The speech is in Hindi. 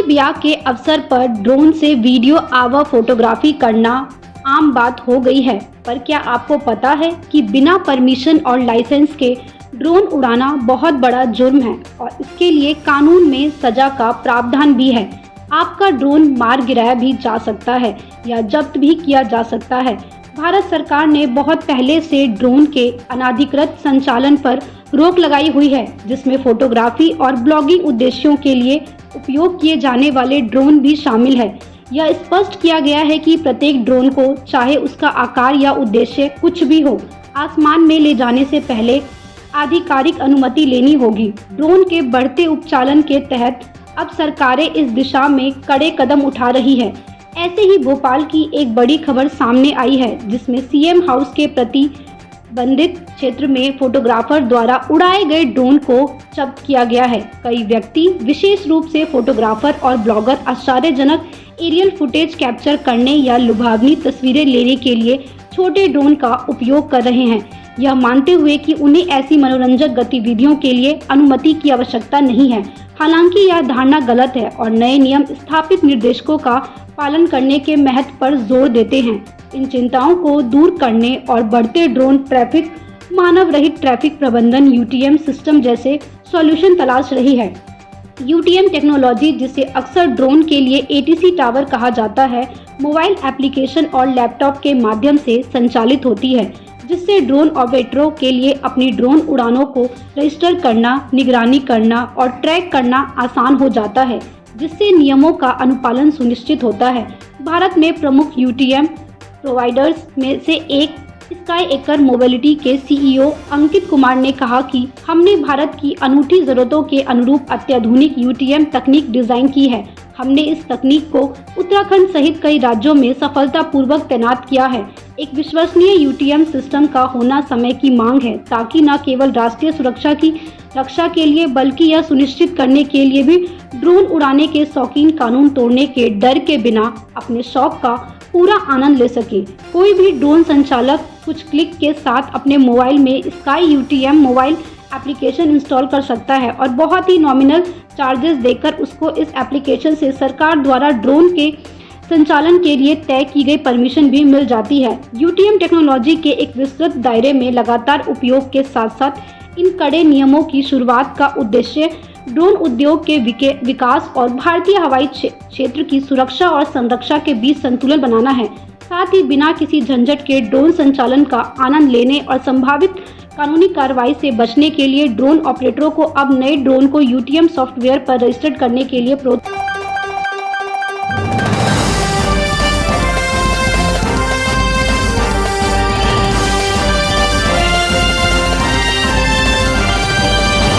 शादी ब्याह के अवसर पर ड्रोन से वीडियो आवा फोटोग्राफी करना आम बात हो गई है, पर क्या आपको पता है कि बिना परमिशन और लाइसेंस के ड्रोन उड़ाना बहुत बड़ा जुर्म है और इसके लिए कानून में सजा का प्रावधान भी है। आपका ड्रोन मार गिराया भी जा सकता है या जब्त भी किया जा सकता है। भारत सरकार ने बहुत पहले से ड्रोन के अनाधिकृत संचालन पर रोक लगाई हुई है, जिसमें फोटोग्राफी और ब्लॉगिंग उद्देश्यों के लिए उपयोग किए जाने वाले ड्रोन भी शामिल है। यह स्पष्ट किया गया है कि प्रत्येक ड्रोन को, चाहे उसका आकार या उद्देश्य कुछ भी हो, आसमान में ले जाने से पहले आधिकारिक अनुमति लेनी होगी। ड्रोन के बढ़ते उपचालन के तहत अब सरकारें इस दिशा में कड़े कदम उठा रही है। ऐसे ही भोपाल की एक बड़ी खबर सामने आई है, जिसमें सीएम हाउस के प्रतिबंधित क्षेत्र में फोटोग्राफर द्वारा उड़ाए गए ड्रोन को जब्त किया गया है। कई व्यक्ति, विशेष रूप से फोटोग्राफर और ब्लॉगर, आश्चर्यजनक एरियल फुटेज कैप्चर करने या लुभावनी तस्वीरें लेने के लिए छोटे ड्रोन का उपयोग कर रहे हैं, यह मानते हुए कि उन्हें ऐसी मनोरंजक गतिविधियों के लिए अनुमति की आवश्यकता नहीं है। हालांकि यह धारणा गलत है और नए नियम स्थापित निर्देशों का पालन करने के महत्व पर जोर देते हैं। इन चिंताओं को दूर करने और बढ़ते ड्रोन ट्रैफिक, मानव रहित ट्रैफिक प्रबंधन यूटीएम सिस्टम जैसे सॉल्यूशन तलाश रही है। यूटीएम टेक्नोलॉजी, जिसे अक्सर ड्रोन के लिए एटीसी टावर कहा जाता है, मोबाइल एप्लीकेशन और लैपटॉप के माध्यम से संचालित होती है, जिससे ड्रोन ऑपरेटरों के लिए अपनी ड्रोन उड़ानों को रजिस्टर करना, निगरानी करना और ट्रैक करना आसान हो जाता है, जिससे नियमों का अनुपालन सुनिश्चित होता है। भारत में प्रमुख यूटीएम प्रोवाइडर्स में से एक स्काई एकर मोबिलिटी के सीईओ अंकित कुमार ने कहा कि हमने भारत की अनूठी जरूरतों के अनुरूप अत्याधुनिक यूटीएम तकनीक डिजाइन की है। हमने इस तकनीक को उत्तराखंड सहित कई राज्यों में सफलतापूर्वक तैनात किया है। एक विश्वसनीय यूटीएम सिस्टम का होना समय की मांग है, ताकि न केवल राष्ट्रीय सुरक्षा की रक्षा के लिए, बल्कि यह सुनिश्चित करने के लिए भी ड्रोन उड़ाने के शौकीन कानून तोड़ने के डर के बिना अपने शौक का पूरा आनंद ले सके। कोई भी ड्रोन संचालक कुछ क्लिक के साथ अपने मोबाइल में sky UTM mobile application install कर सकता है और बहुत ही नॉमिनल चार्जेस देकर उसको इस एप्लीकेशन से सरकार द्वारा ड्रोन के संचालन के लिए तय की गई परमिशन भी मिल जाती है। यूटीएम टेक्नोलॉजी के एक विस्तृत दायरे में लगातार उपयोग के साथ साथ इन कड़े नियमों की शुरुआत का उद्देश्य ड्रोन उद्योग के विकास और भारतीय हवाई क्षेत्र की सुरक्षा और संरक्षा के बीच संतुलन बनाना है। साथ ही बिना किसी झंझट के ड्रोन संचालन का आनंद लेने और संभावित कानूनी कार्रवाई से बचने के लिए ड्रोन ऑपरेटरों को अब नए ड्रोन को यूटीएम सॉफ्टवेयर पर रजिस्टर्ड करने के लिए प्रोत्साहित